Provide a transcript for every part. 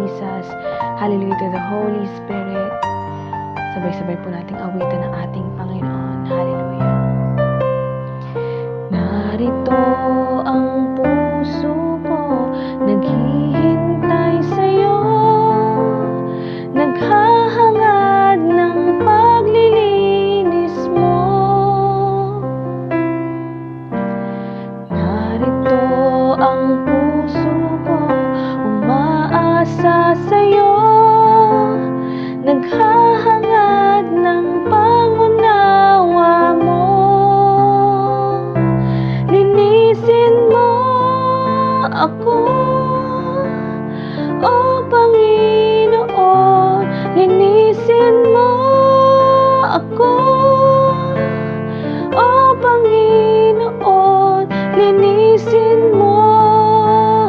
Jesus. Hallelujah to the Holy Spirit. Sabay-sabay po nating awitan ng ating Panginoon. Hallelujah. Narito ang puso ko, naghihintay sa'yo, naghahangad ng paglilinis mo. Narito ang puso ko, umaasa sa'yo, naghahangad ng pangunawa mo. Linisin mo ako, O Panginoon. Linisin mo ako, O Panginoon. Linisin mo,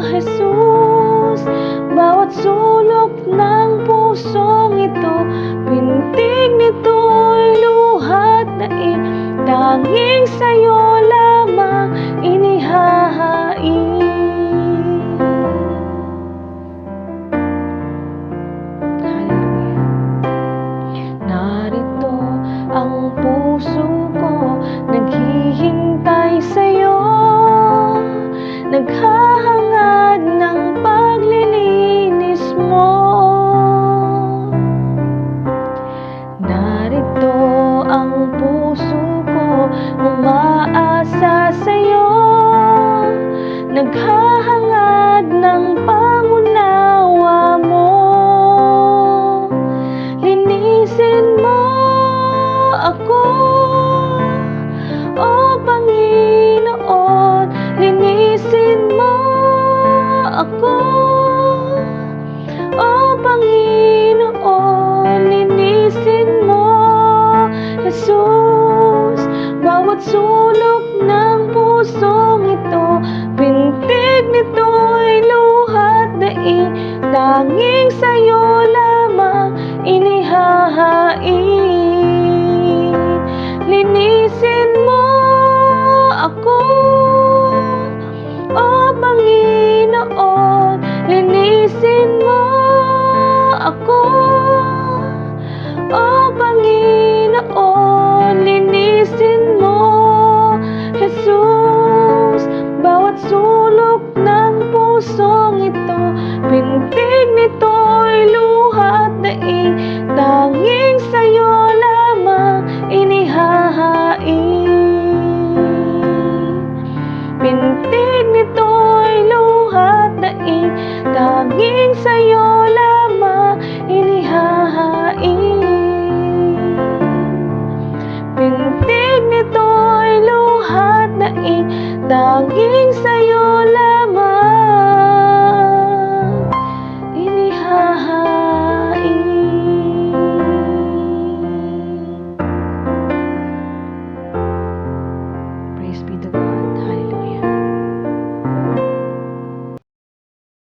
Jesus, bawat sulok ng pusong ito. Pintig nito'y luhat na tanging sa'yo lamang inihahain. Hallelujah. Narito ang puso ko, naghihintay sa'yo, naghahangad ng paglilinis mo. Narito ang puso ko, umaasa sa'yo, naghahangad ng pangunawa mo. Linisin mo ako, O Panginoon. Linisin mo ako, O Panginoon. Linisin mo, Jesus, bawat sulok ng pusong ito. Pintig nito'y luhat na tanging sa'yo lamang inihahain. Linisin mo ako, O Panginoon. Linisin mo ako, O Panginoon. Linisin mo, Jesus, bawat sulok ng pusong ito. Pintig